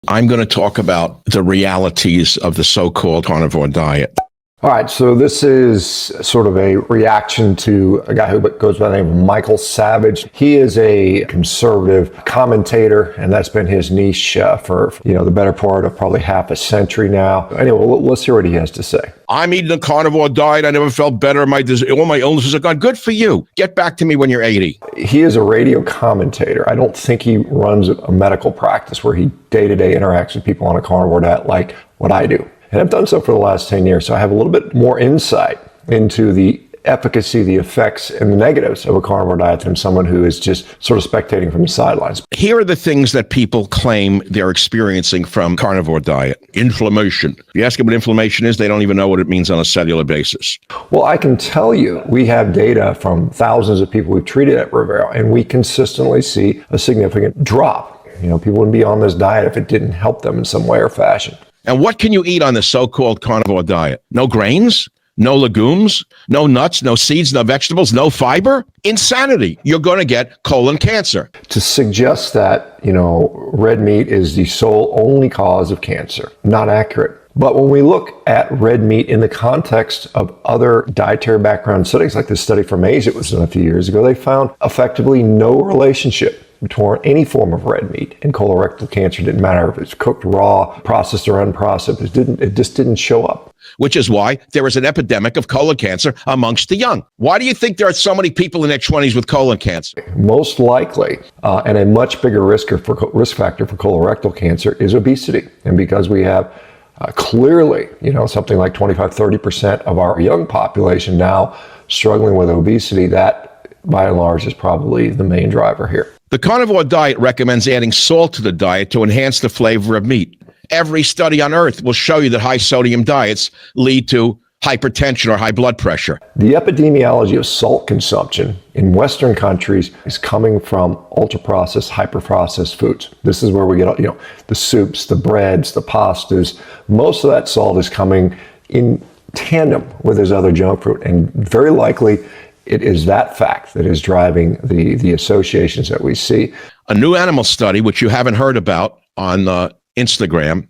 I'm going to talk about the realities of the so-called carnivore diet. All right, so this is sort of a reaction to a guy who goes by the name of Michael Savage. He is a conservative commentator, and that's been his niche for the better part of probably half a century now. Anyway, let's hear what he has to say. I'm eating a carnivore diet. I never felt better. All my illnesses are gone. Good for you. Get back to me when you're 80. He is a radio commentator. I don't think he runs a medical practice where he day-to-day interacts with people on a carnivore diet like what I do. And I've done so for the last 10 years, so I have a little bit more insight into the efficacy, the effects, and the negatives of a carnivore diet than someone who is just sort of spectating from the sidelines. Here are the things that people claim they're experiencing from carnivore diet. Inflammation. If you ask them what inflammation is, they don't even know what it means on a cellular basis. Well, I can tell you, we have data from thousands of people we've treated at Rivero, and we consistently see a significant drop. People wouldn't be on this diet if it didn't help them in some way or fashion. And what can you eat on the so-called carnivore diet? No grains, no legumes, no nuts, no seeds, no vegetables, no fiber? Insanity. You're going to get colon cancer. To suggest that, red meat is the sole only cause of cancer, not accurate. But when we look at red meat in the context of other dietary background studies, like this study from Asia that was done a few years ago, they found effectively no relationship between any form of red meat and colorectal cancer. It didn't matter if it's cooked raw, processed or unprocessed. It just didn't show up. Which is why there is an epidemic of colon cancer amongst the young. Why do you think there are so many people in their 20s with colon cancer? Most likely, and a much bigger risk factor for colorectal cancer is obesity. And because we have clearly, something like 25-30% of our young population now struggling with obesity, that by and large is probably the main driver here. The carnivore diet recommends adding salt to the diet to enhance the flavor of meat. Every study on earth will show you that high sodium diets lead to hypertension or high blood pressure. The epidemiology of salt consumption in Western countries is coming from ultra-processed, hyper-processed foods. This is where we get, the soups, the breads, the pastas. Most of that salt is coming in tandem with this other junk food, and very likely it is that fact that is driving the associations that we see. A new animal study, which you haven't heard about on Instagram,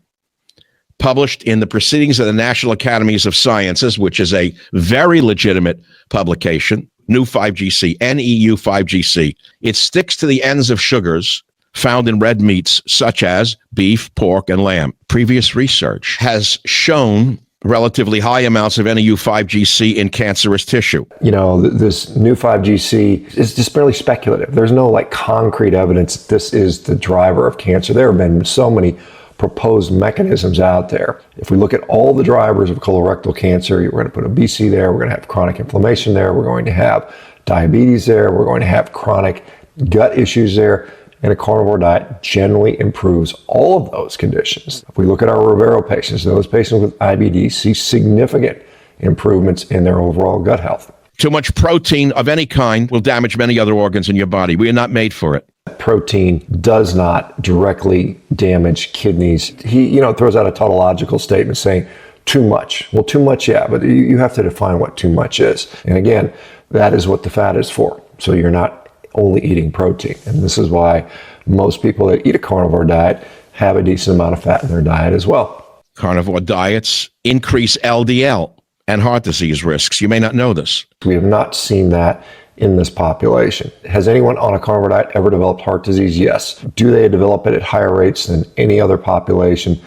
published in the Proceedings of the National Academies of Sciences, which is a very legitimate publication, New 5GC, NEU 5GC. It sticks to the ends of sugars found in red meats, such as beef, pork, and lamb. Previous research has shown relatively high amounts of NEU 5GC in cancerous tissue. This new 5GC is just barely speculative. There's no concrete evidence that this is the driver of cancer. There have been so many proposed mechanisms out there. If we look at all the drivers of colorectal cancer, we're going to put obesity there, we're going to have chronic inflammation there, we're going to have diabetes there, we're going to have chronic gut issues there. And a carnivore diet generally improves all of those conditions. If we look at our Rivero patients, those patients with IBD see significant improvements in their overall gut health. Too much protein of any kind will damage many other organs in your body. We are not made for it. Protein does not directly damage kidneys. He, throws out a tautological statement saying too much. Well, too much, yeah, but you have to define what too much is. And again, that is what the fat is for. So you're not only eating protein. And this is why most people that eat a carnivore diet have a decent amount of fat in their diet as well. Carnivore diets increase LDL and heart disease risks. You may not know this. We have not seen that in this population. Has anyone on a carnivore diet ever developed heart disease? Yes. Do they develop it at higher rates than any other population?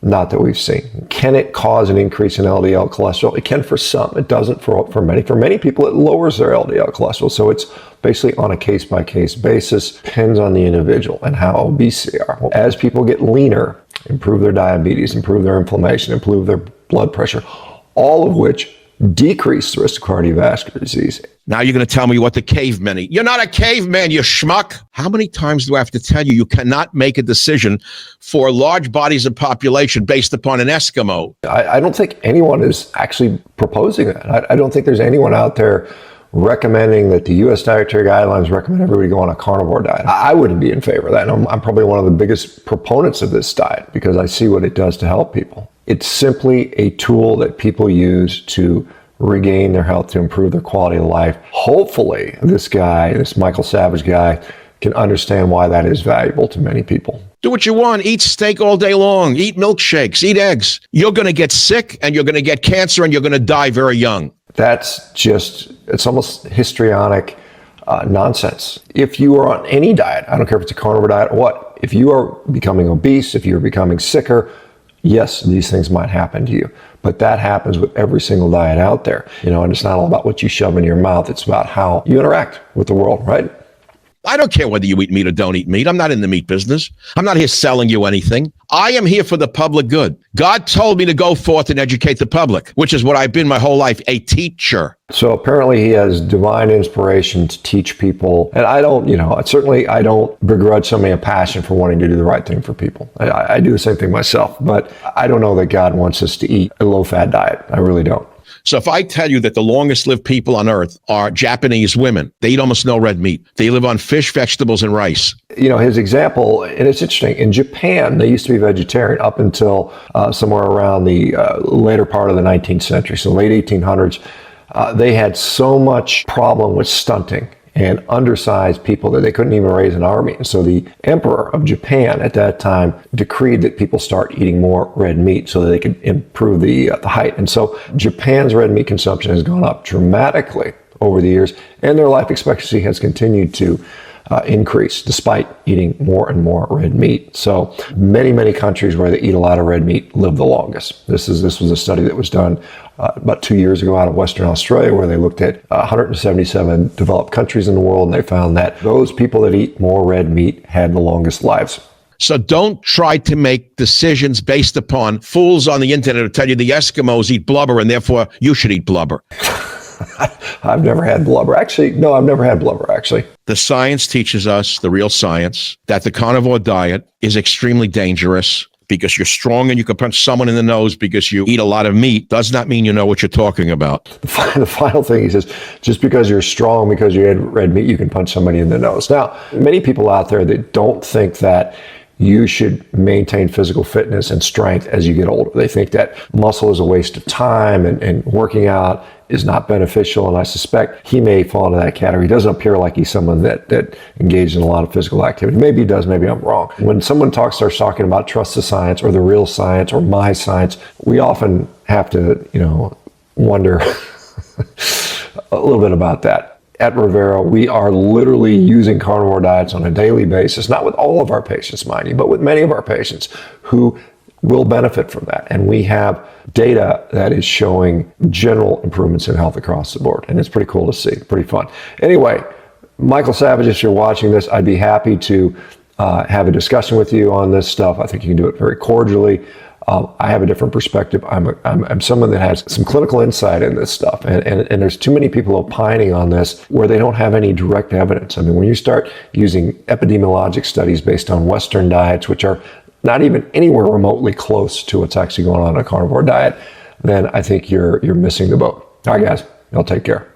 Not that we've seen. Can it cause an increase in LDL cholesterol? It can for some. It doesn't for many. For many people, it lowers their LDL cholesterol. So it's basically on a case-by-case basis. Depends on the individual and how obese they are. As people get leaner, improve their diabetes, improve their inflammation, improve their blood pressure, all of which decrease the risk of cardiovascular disease. Now you're going to tell me what the cavemen eat. You're not a caveman, you schmuck. How many times do I have to tell you, you cannot make a decision for large bodies of population based upon an Eskimo? I don't think anyone is actually proposing that. I don't think there's anyone out there recommending that the U.S. dietary guidelines recommend everybody go on a carnivore diet. I wouldn't be in favor of that. And I'm probably one of the biggest proponents of this diet because I see what it does to help people. It's simply a tool that people use to regain their health, to improve their quality of life. Hopefully, this Michael Savage guy, can understand why that is valuable to many people. Do what you want. Eat steak all day long. Eat milkshakes. Eat eggs. You're going to get sick and you're going to get cancer and you're going to die very young. That's just, it's almost histrionic nonsense. If you are on any diet, I don't care if it's a carnivore diet or what, if you are becoming obese, if you're becoming sicker, yes, these things might happen to you. But that happens with every single diet out there. And it's not all about what you shove in your mouth. It's about how you interact with the world, right? I don't care whether you eat meat or don't eat meat. I'm not in the meat business. I'm not here selling you anything. I am here for the public good. God told me to go forth and educate the public, which is what I've been my whole life, a teacher. So apparently he has divine inspiration to teach people. And I don't begrudge somebody a passion for wanting to do the right thing for people. I do the same thing myself, but I don't know that God wants us to eat a low-fat diet. I really don't. So if I tell you that the longest lived people on earth are Japanese women, they eat almost no red meat. They live on fish, vegetables, and rice. His example, and it's interesting, in Japan, they used to be vegetarian up until somewhere around the later part of the 19th century, so late 1800s. They had so much problem with stunting and undersized people that they couldn't even raise an army. And so the emperor of Japan at that time decreed that people start eating more red meat so that they could improve the height. And so Japan's red meat consumption has gone up dramatically over the years, and their life expectancy has continued to increase despite eating more and more red meat. So many countries where they eat a lot of red meat live the longest. This was a study that was done about 2 years ago out of Western Australia, where they looked at 177 developed countries in the world, and they found that those people that eat more red meat had the longest lives. So don't try to make decisions based upon fools on the internet who tell you the Eskimos eat blubber and therefore you should eat blubber. I've never had blubber. Actually, no, I've never had blubber, actually. The science teaches us, the real science, that the carnivore diet is extremely dangerous because you're strong and you can punch someone in the nose because you eat a lot of meat does not mean you know what you're talking about. The final thing he says, just because you're strong, because you had red meat, you can punch somebody in the nose. Now, many people out there that don't think that you should maintain physical fitness and strength as you get older. They think that muscle is a waste of time and working out is not beneficial. And I suspect he may fall into that category. He doesn't appear like he's someone that engaged in a lot of physical activity. Maybe he does, maybe I'm wrong. When someone starts talking about trust the science or the real science or my science, we often have to, wonder a little bit about that. At Rivera, we are literally using carnivore diets on a daily basis, not with all of our patients, mind you, but with many of our patients who will benefit from that. And we have data that is showing general improvements in health across the board. And it's pretty cool to see, pretty fun. Anyway, Michael Savage, if you're watching this, I'd be happy to have a discussion with you on this stuff. I think you can do it very cordially. I have a different perspective. I'm someone that has some clinical insight in this stuff, and there's too many people opining on this where they don't have any direct evidence. I mean, when you start using epidemiologic studies based on Western diets, which are not even anywhere remotely close to what's actually going on in a carnivore diet, then I think you're missing the boat. All right, guys, y'all take care.